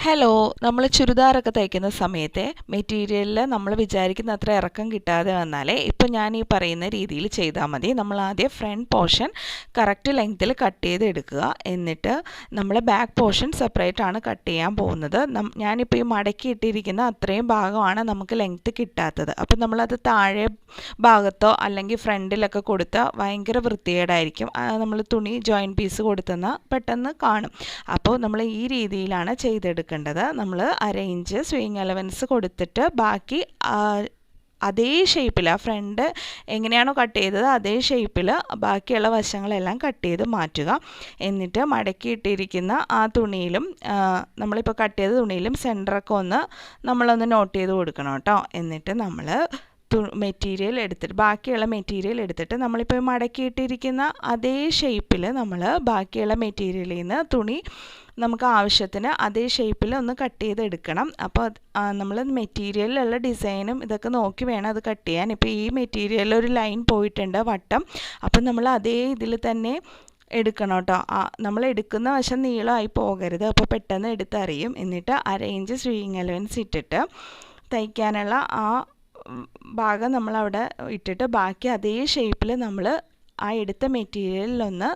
Hello, നമ്മൾ ചുരിദാറൊക്കെ തയ്ക്കുന്ന സമയത്തെ മെറ്റീരിയലിൽ നമ്മൾ വിചാരിക്കുന്ന അത്ര ഇറക്കം കിട്ടാതെ വന്നാലേ ഇപ്പം ഞാൻ ഈ പറയുന്ന രീതിയിൽ ചെയ്താൽ മതി. നമ്മൾ ആദ്യം ഫ്രണ്ട് പോർഷൻ കറക്റ്റ് ലെങ്ത്തിൽ കട്ട് ചെയ്ത് എടുക്കുക. എന്നിട്ട് നമ്മൾ ബാക്ക് പോർഷൻ സെപ്പറേറ്റ് ആണ് കട്ട് ചെയ്യാൻ പോകുന്നത്. ഞാനിപ്പോൾ ഈ മടക്കി ഇട്ടിരിക്കുന്ന അത്രയും ഭാഗമാണ് നമുക്ക് ലെങ്ത്ത് കിട്ടാത്തത്. അപ്പം നമ്മളത് താഴെ ഭാഗത്തോ അല്ലെങ്കിൽ ഫ്രണ്ടിലൊക്കെ കൊടുത്താൽ ഭയങ്കര വൃത്തികേടായിരിക്കും. നമ്മൾ തുണി ജോയിൻറ്റ് പീസ് കൊടുത്തെന്നാൽ പെട്ടെന്ന് കാണും. അപ്പോൾ നമ്മൾ ഈ രീതിയിലാണ് ചെയ്തെടുക്കുന്നത്. നമ്മൾ അരയിഞ്ച് സ്വിങ് അലവൻസ് കൊടുത്തിട്ട് ബാക്കി അതേ ഷേപ്പിൽ ആ ഫ്രണ്ട് എങ്ങനെയാണോ കട്ട് ചെയ്തത് അതേ ഷേപ്പിൽ ബാക്കിയുള്ള വശങ്ങളെല്ലാം കട്ട് ചെയ്ത് മാറ്റുക. എന്നിട്ട് മടക്കിയിട്ടിരിക്കുന്ന ആ തുണിയിലും നമ്മളിപ്പോൾ കട്ട് ചെയ്ത തുണിയിലും സെൻറ്ററൊക്കെ നമ്മളൊന്ന് നോട്ട് ചെയ്ത് കൊടുക്കണം കേട്ടോ. എന്നിട്ട് നമ്മൾ മെറ്റീരിയൽ എടുത്തിട്ട് ബാക്കിയുള്ള മെറ്റീരിയൽ എടുത്തിട്ട് നമ്മളിപ്പോൾ മടക്കിയിട്ടിരിക്കുന്ന അതേ ഷേപ്പിൽ നമ്മൾ ബാക്കിയുള്ള മെറ്റീരിയലിൽ നിന്ന് തുണി നമുക്ക് ആവശ്യത്തിന് അതേ ഷേപ്പിൽ ഒന്ന് കട്ട് ചെയ്തെടുക്കണം. അപ്പോൾ നമ്മൾ മെറ്റീരിയലിലുള്ള ഡിസൈനും ഇതൊക്കെ നോക്കി വേണം അത് കട്ട് ചെയ്യാൻ. ഇപ്പോൾ ഈ മെറ്റീരിയലിൽ ഒരു ലൈൻ പോയിട്ടുണ്ട് വട്ടം, അപ്പം നമ്മൾ അതേ ഇതിൽ തന്നെ എടുക്കണം കേട്ടോ. നമ്മൾ എടുക്കുന്ന വശം നീളമായി പോകരുത്, അപ്പോൾ പെട്ടെന്ന് എടുത്തറിയും. എന്നിട്ട് അരയിഞ്ച് സ്വിങ് അലവൻസ് ഇട്ടിട്ട് തയ്ക്കാനുള്ള ആ ഭാഗം നമ്മളവിടെ ഇട്ടിട്ട് ബാക്കി അതേ ഷേപ്പിൽ നമ്മൾ ആ എടുത്ത മെറ്റീരിയലിലൊന്ന്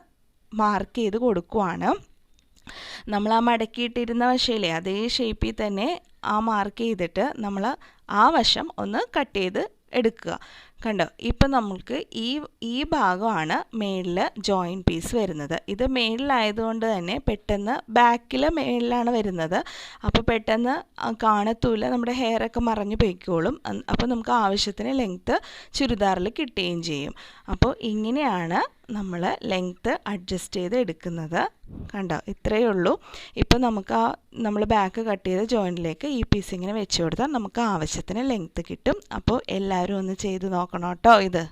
മാർക്ക് ചെയ്ത് കൊടുക്കുവാണ്. നമ്മൾ ആ മടക്കിയിട്ടിരുന്ന വശയിലെ അതേ ഷേപ്പിൽ തന്നെ ആ മാർക്ക് ചെയ്തിട്ട് നമ്മൾ ആ വശം ഒന്ന് കട്ട് ചെയ്ത് എടുക്കുക. കണ്ടോ, ഇപ്പം നമുക്ക് ഈ ഭാഗമാണ് മേളിൽ ജോയിൻറ്റ് പീസ് വരുന്നത്. ഇത് മേളിലായതുകൊണ്ട് തന്നെ പെട്ടെന്ന് ബാക്കിൽ മേളിലാണ് വരുന്നത്. അപ്പോൾ പെട്ടെന്ന് കാണത്തൂല, നമ്മുടെ ഹെയറൊക്കെ മറഞ്ഞു പോയിക്കോളും. അപ്പോൾ നമുക്ക് ആവശ്യത്തിന് ലെങ്ത്ത് ചുരിദാറിൽ കിട്ടുകയും ചെയ്യും. അപ്പോൾ ഇങ്ങനെയാണ് നമ്മൾ ലെങ്ത്ത് അഡ്ജസ്റ്റ് ചെയ്ത് എടുക്കുന്നത്. കണ്ടോ, ഇത്രയേ ഉള്ളൂ. ഇപ്പോൾ നമുക്ക് നമ്മൾ ബാക്ക് കട്ട് ചെയ്ത ജോയിൻറ്റിലേക്ക് ഈ പീസ് ഇങ്ങനെ വെച്ച് കൊടുത്താൽ നമുക്ക് ആവശ്യത്തിന് ലെങ്ത്ത് കിട്ടും. അപ്പോൾ എല്ലാവരും ഒന്ന് ചെയ്ത് നോക്കണം കേട്ടോ ഇത്.